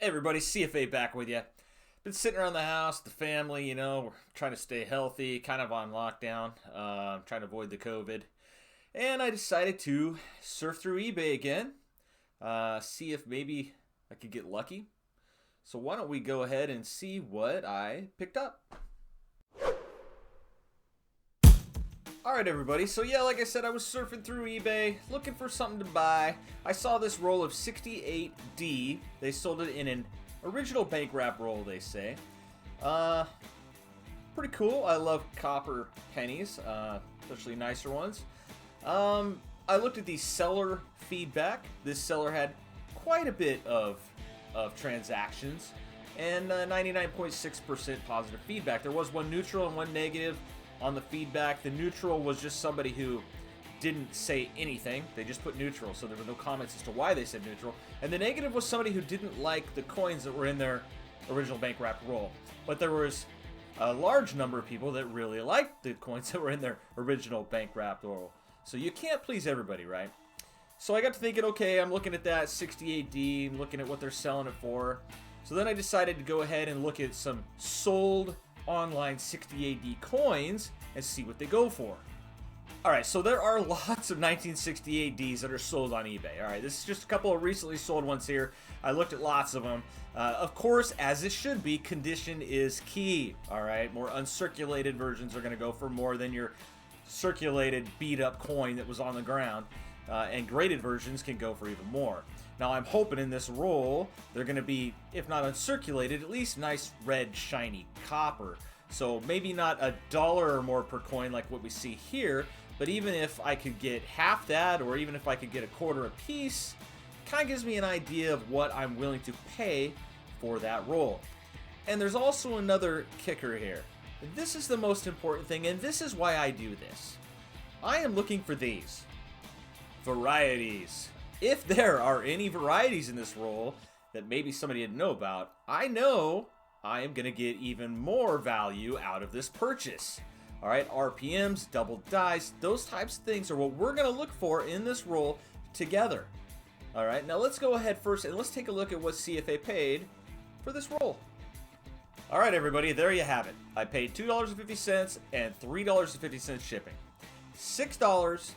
Hey everybody, CFA back with you. Been sitting around the house, the family, we're trying to stay healthy, kind of on lockdown, trying to avoid the COVID. And I decided to surf through eBay again, see if maybe I could get lucky. So why don't we go ahead and see what I picked up. Alright everybody, so yeah, like I said, I was surfing through eBay, looking for something to buy. I saw this roll of 68D. They sold it in an original bank wrap roll, they say. Pretty cool. I love copper pennies, especially nicer ones. I looked at the seller feedback. This seller had quite a bit of transactions and 99.6% positive feedback. There was one neutral and one negative. On the feedback, the neutral was just somebody who didn't say anything. They just put neutral, so there were no comments as to why they said neutral. And the negative was somebody who didn't like the coins that were in their original bank wrap roll. But there was a large number of people that really liked the coins that were in their original bank wrap roll. So you can't please everybody, right? So I got to thinking, okay, I'm looking at that 68D and looking at what they're selling it for. So then I decided to go ahead and look at some sold online 68D coins and see what they go for. Alright, so there are lots of 1968Ds that are sold on eBay. Alright, this is just a couple of recently sold ones here. I looked at lots of them. Of course, as it should be, condition is key. Alright, more uncirculated versions are going to go for more than your circulated beat up coin that was on the ground. And graded versions can go for even more. Now I'm hoping in this roll they're going to be, if not uncirculated, at least nice red shiny copper. So maybe not $1 or more per coin like what we see here, but even if I could get half that, or even if I could get a quarter a piece, kind of gives me an idea of what I'm willing to pay for that roll. And there's also another kicker here. This is the most important thing, and this is why I do this. I am looking for these varieties. If there are any varieties in this roll that maybe somebody didn't know about, I know I am going to get even more value out of this purchase. Alright, RPMs, double dice, those types of things are what we're going to look for in this roll together. Alright, now let's go ahead first and let's take a look at what CFA paid for this roll. Alright everybody, there you have it. I paid $2.50 and $3.50 shipping. $6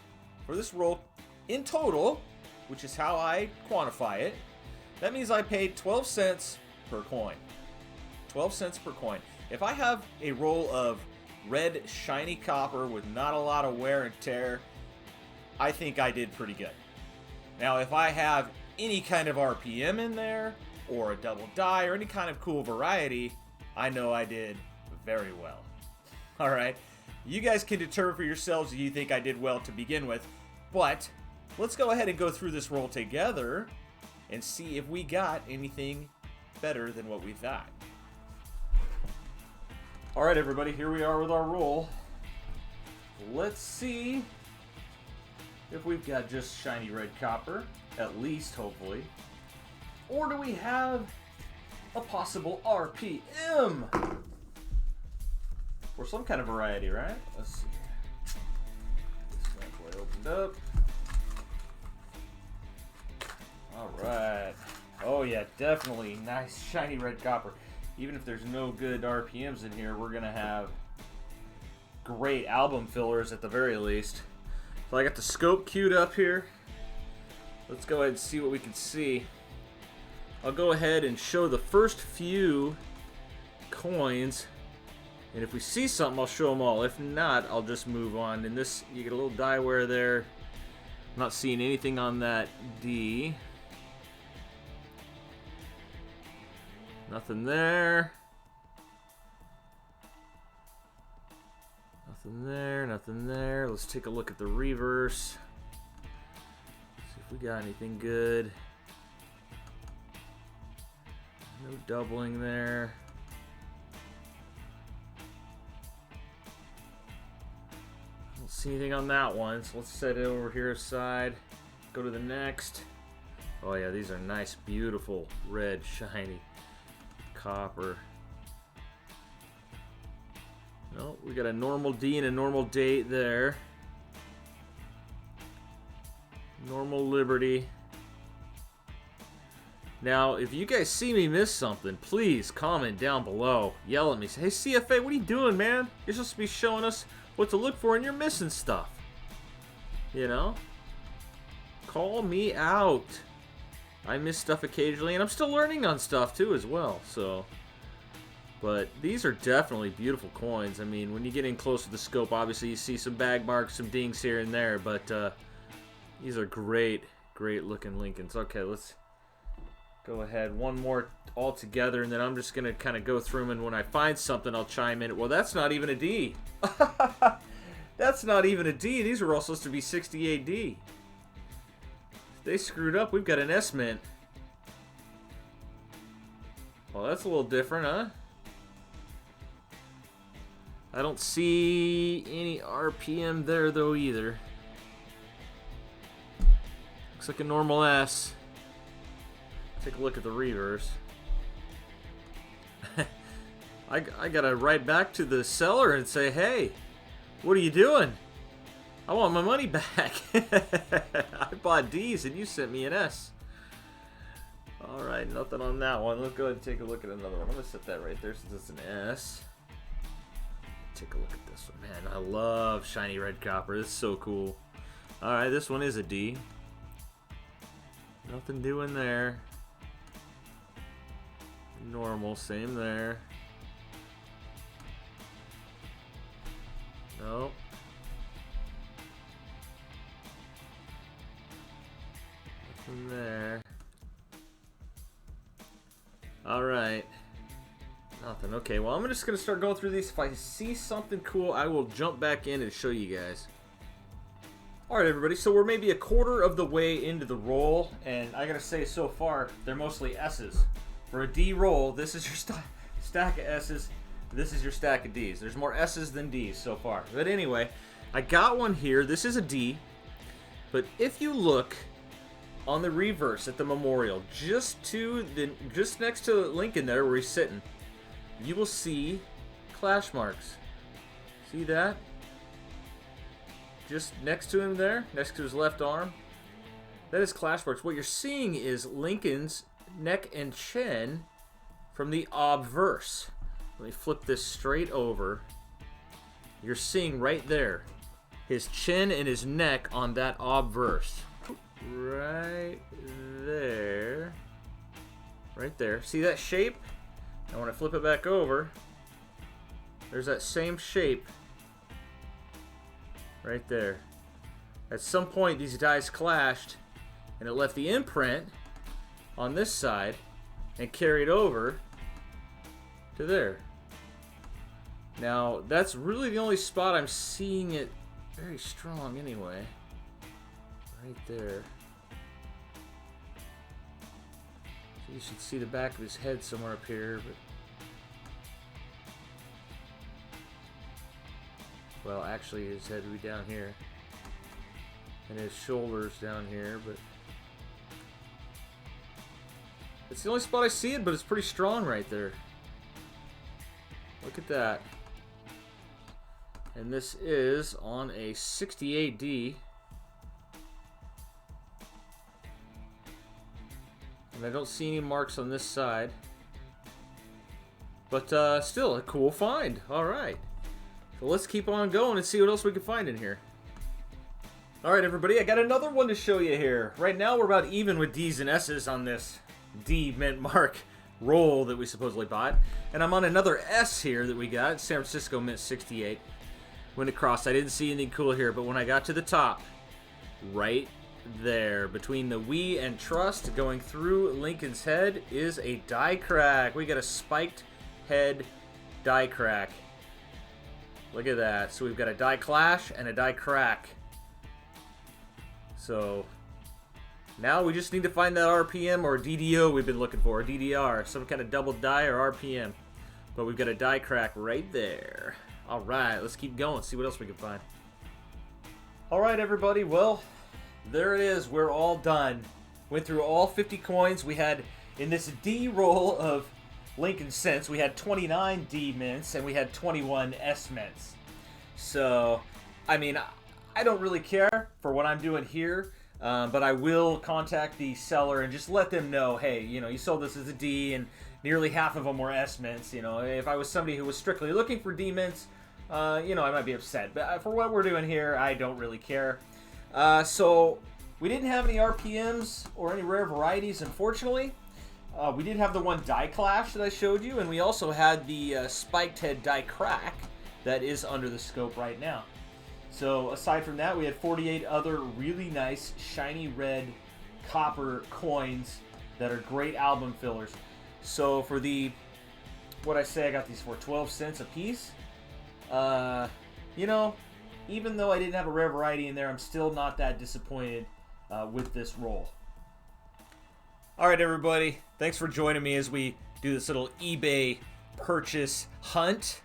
for this roll in total, which is how I quantify it. That means I paid 12 cents per coin. 12 cents per coin. If I have a roll of red shiny copper with not a lot of wear and tear, I think I did pretty good. Now if I have any kind of RPM in there, or a double die, or any kind of cool variety, I know I did very well. Alright, you guys can determine for yourselves if you think I did well to begin with, but let's go ahead and go through this roll together and see if we got anything better than what we thought. Alright everybody, here we are with our roll. Let's see if we've got just shiny red copper, at least hopefully. Or do we have a possible RPM? Or some kind of variety, right? Let's see. This bad boy opened up. Alright. Oh yeah, definitely nice shiny red copper. Even if there's no good RPMs in here, we're going to have great album fillers at the very least. So I got the scope queued up here. Let's go ahead and see what we can see. I'll go ahead and show the first few coins. And if we see something, I'll show them all. If not, I'll just move on. And this, you get a little die wear there. I'm not seeing anything on that D. Nothing there. Nothing there, nothing there. Let's take a look at the reverse. See if we got anything good. No doubling there. I don't see anything on that one, so let's set it over here aside. Go to the next. Oh yeah, these are nice, beautiful, red, shiny copper. No, we got a normal D and a normal date there. Normal Liberty. Now, if you guys see me miss something, please comment down below. Yell at me. Say, hey, CFA, what are you doing, man? You're supposed to be showing us what to look for, and you're missing stuff. You know? Call me out. I miss stuff occasionally, and I'm still learning on stuff, too, as well. So, but these are definitely beautiful coins. I mean, when you get in close to the scope, obviously you see some bag marks, some dings here and there, but these are great, great-looking Lincolns. Okay, let's go ahead, one more all together, and then I'm just gonna kind of go through them, and when I find something, I'll chime in. Well, that's not even a D. That's not even a D. These were all supposed to be 68D. They screwed up. We've got an S mint. Well, that's a little different, huh? I don't see any RPM there, though, either. Looks like a normal S. Take a look at the reverse. I gotta write back to the seller and say, hey, what are you doing? I want my money back. I bought D's and you sent me an S. Alright, nothing on that one. Let's go ahead and take a look at another one. I'm gonna set that right there since it's an S. Take a look at this one. Man, I love shiny red copper. This is so cool. Alright, this one is a D. Nothing doing there. Normal, same there. Nope. Nothing there. Alright. Nothing. Okay, well, I'm just going to start going through these. If I see something cool, I will jump back in and show you guys. Alright, everybody, so we're maybe a quarter of the way into the roll, and I gotta say, so far, they're mostly S's. For a D roll, this is your stack of S's, this is your stack of D's. There's more S's than D's so far. But anyway, I got one here. This is a D, but if you look on the reverse at the memorial, just next to Lincoln there where he's sitting, you will see clash marks. See that? Just next to him there, next to his left arm. That is clash marks. What you're seeing is Lincoln's neck and chin from the obverse. Let me flip this straight over. You're seeing right there his chin and his neck on that obverse. Right there. Right there. See that shape? And when I flip it back over, there's that same shape right there. At some point, these dies clashed, and it left the imprint on this side and carried over to there. Now, that's really the only spot I'm seeing it very strong anyway. Right there. So you should see the back of his head somewhere up here, but well, actually his head would be down here. And his shoulders down here, but it's the only spot I see it, but it's pretty strong right there. Look at that. And this is on a 68D. And I don't see any marks on this side. But still a cool find. Alright. So let's keep on going and see what else we can find in here. Alright, everybody, I got another one to show you here. Right now we're about even with D's and S's on this D mint mark roll that we supposedly bought. And I'm on another S here that we got, San Francisco Mint 68. When it crossed, I didn't see anything cool here, but when I got to the top, right there, between the We and Trust going through Lincoln's head is a die crack. We got a spiked head die crack. Look at that. So we've got a die clash and a die crack. So now we just need to find that RPM or DDO we've been looking for, or DDR, some kind of double die or RPM. But we've got a die crack right there. Alright, let's keep going, see what else we can find. Alright, everybody, well, there it is. We're all done. Went through all 50 coins. We had, in this D roll of Lincoln cents, we had 29 D mints and we had 21 S mints. So, I mean, I don't really care for what I'm doing here. But I will contact the seller and just let them know, hey, you sold this as a D, and nearly half of them were S mints. If I was somebody who was strictly looking for D mints, I might be upset. But for what we're doing here, I don't really care. So we didn't have any RPMs or any rare varieties, unfortunately. We did have the one die clash that I showed you, and we also had the spiked head die crack that is under the scope right now. So aside from that, we had 48 other really nice shiny red copper coins that are great album fillers. So for what I got these for 12 cents a piece. Even though I didn't have a rare variety in there, I'm still not that disappointed with this roll. All right, everybody. Thanks for joining me as we do this little eBay purchase hunt.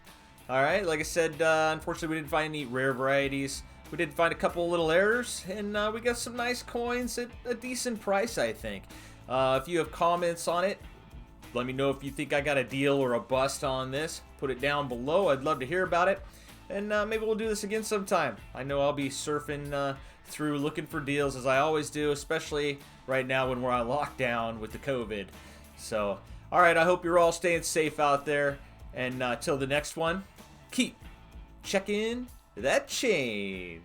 All right, like I said, unfortunately, we didn't find any rare varieties. We did find a couple little errors, and we got some nice coins at a decent price, I think. If you have comments on it, let me know if you think I got a deal or a bust on this. Put it down below. I'd love to hear about it. And maybe we'll do this again sometime. I know I'll be surfing through looking for deals, as I always do, especially right now when we're on lockdown with the COVID. So, all right, I hope you're all staying safe out there. And till the next one, keep checking that change.